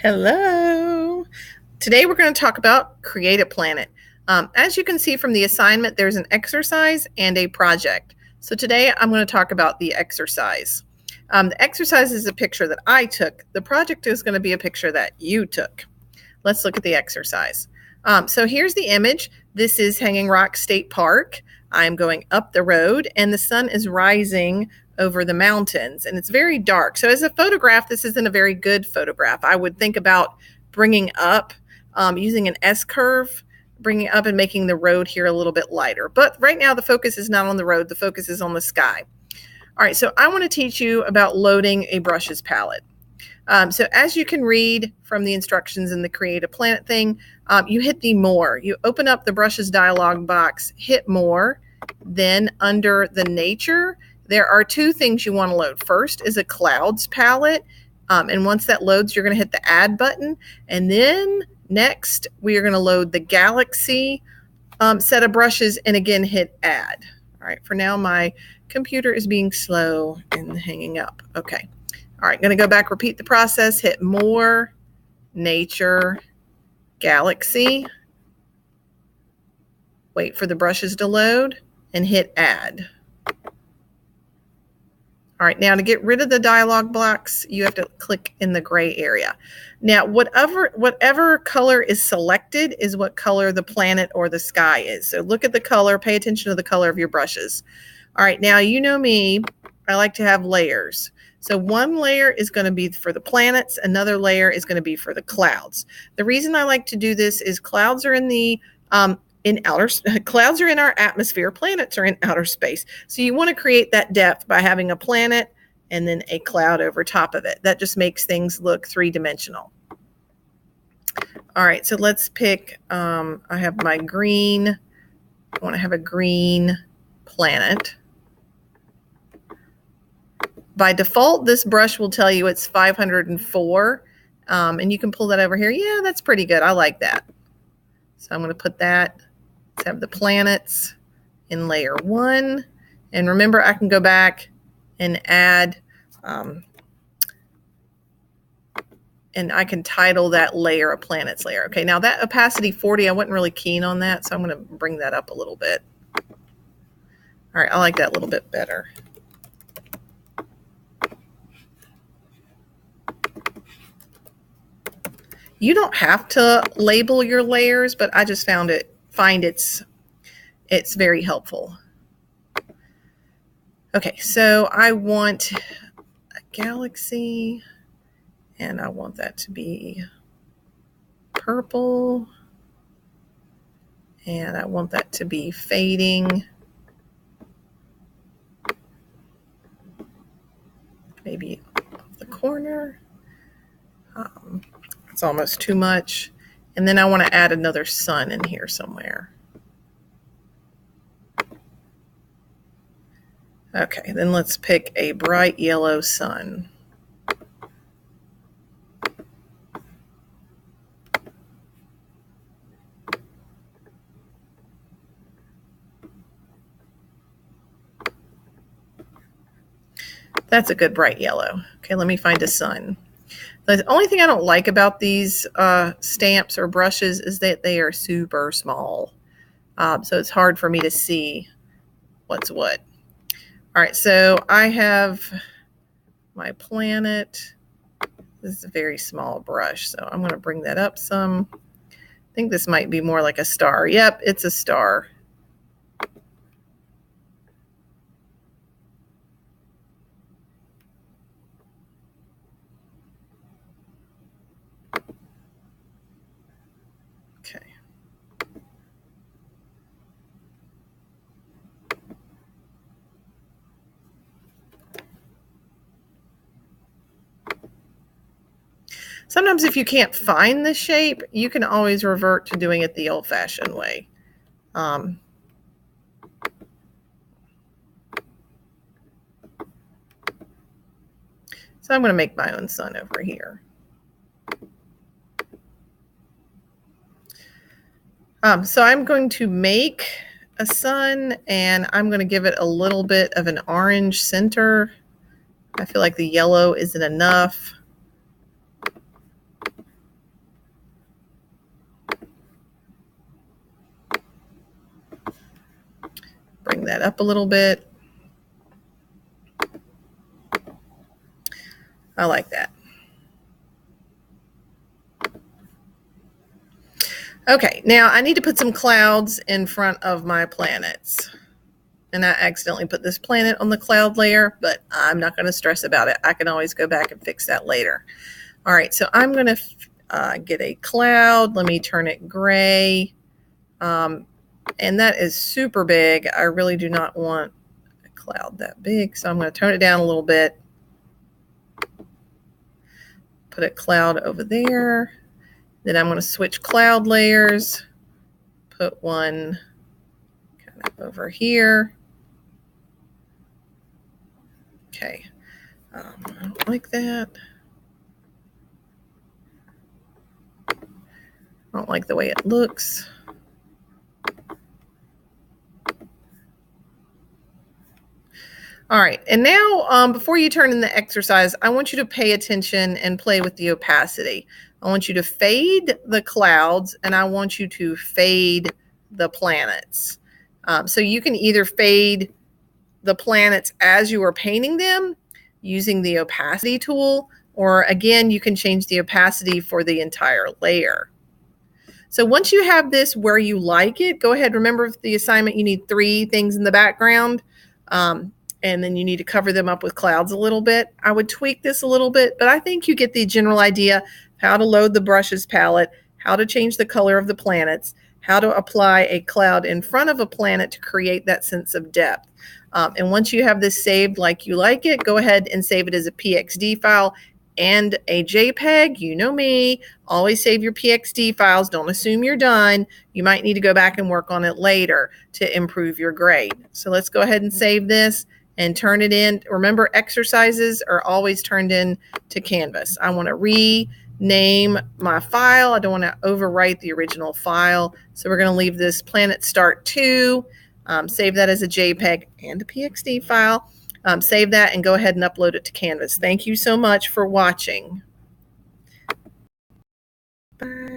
Hello. Today we're going to talk about Create a Planet. As you can see from the assignment, there's an exercise and a project. So today I'm going to talk about the exercise. The exercise is a picture that I took. The project is going to be a picture that you took. Let's look at the exercise. So here's the image. This is Hanging Rock State Park. I'm going up the road and the sun is rising over the mountains and it's very dark. So as a photograph, this isn't a very good photograph. I would think about bringing up, using an S-curve, bringing up and making the road here a little bit lighter. But right now the focus is not on the road, the focus is on the sky. All right, so I want to teach you about loading a brushes palette. So as you can read from the instructions in the Create a Planet thing, you hit the More. You open up the brushes dialog box, hit More, then under the Nature, there are two things you want to load. First is a Clouds palette, and once that loads, you're going to hit the Add button, and then next we are going to load the Galaxy set of brushes, and again hit Add. All right, for now my computer is being slow and hanging up. Okay. All right, going to go back, repeat the process, hit More, Nature, Galaxy, wait for the brushes to load, and hit Add. All right, now to get rid of the dialog box, you have to click in the gray area. Now, whatever color is selected is what color the planet or the sky is. So look at the color, pay attention to the color of your brushes. All right, now you know me, I like to have layers. So one layer is going to be for the planets, another layer is going to be for the clouds. The reason I like to do this is clouds are in the clouds are in our atmosphere, planets are in outer space. So you want to create that depth by having a planet and then a cloud over top of it. That just makes things look three-dimensional. All right, so let's pick, I have my green, I want to have a green planet. By default, this brush will tell you it's 504, and you can pull that over here. Yeah, that's pretty good. I like that. So I'm going to put that, let's have the planets in layer 1. And remember, I can go back and add, and I can title that layer a planets layer. Okay, now that opacity 40, I wasn't really keen on that, so I'm going to bring that up a little bit. All right, I like that a little bit better. You don't have to label your layers, but I just find it's very helpful. Okay, so I want a galaxy, and I want that to be purple, and I want that to be fading. Maybe off the corner. It's almost too much. And then I want to add another sun in here somewhere. Okay, then let's pick a bright yellow sun. That's a good bright yellow. Okay, let me find a sun. The only thing I don't like about these stamps or brushes is that they are super small. So it's hard for me to see what's what. All right, so I have my planet. This is a very small brush, so I'm going to bring that up some. I think this might be more like a star. Yep, it's a star. Okay. Sometimes if you can't find the shape, you can always revert to doing it the old-fashioned way. So I'm going to make my own sun over here. So I'm going to make a sun, and I'm going to give it a little bit of an orange center. I feel like the yellow isn't enough. bring that up a little bit. I like that. Okay, now I need to put some clouds in front of my planets. And I accidentally put this planet on the cloud layer, but I'm not going to stress about it. I can always go back and fix that later. All right, so I'm going to get a cloud. Let me turn it gray. And that is super big. I really do not want a cloud that big, so I'm going to tone it down a little bit. Put a cloud over there. Then I'm going to switch cloud layers. Put one kind of over here. Okay, I don't like that. I don't like the way it looks. All right, and now before you turn in the exercise, I want you to pay attention and play with the opacity. I want you to fade the clouds, and I want you to fade the planets. So you can either fade the planets as you are painting them using the opacity tool, or again, you can change the opacity for the entire layer. So once you have this where you like it, go ahead. Remember the assignment, you need 3 things in the background, and then you need to cover them up with clouds a little bit. I would tweak this a little bit, but I think you get the general idea how to load the brushes palette, how to change the color of the planets, how to apply a cloud in front of a planet to create that sense of depth. And once you have this saved like you like it, go ahead and save it as a PXD file and a JPEG. You know me, always save your PXD files. Don't assume you're done. You might need to go back and work on it later to improve your grade. So let's go ahead and save this and turn it in. Remember, exercises are always turned in to Canvas. I want to rename my file. I don't want to overwrite the original file. So we're going to leave this Planet Start 2. Save that as a JPEG and a PXD file. Save that and go ahead and upload it to Canvas. Thank you so much for watching. Bye.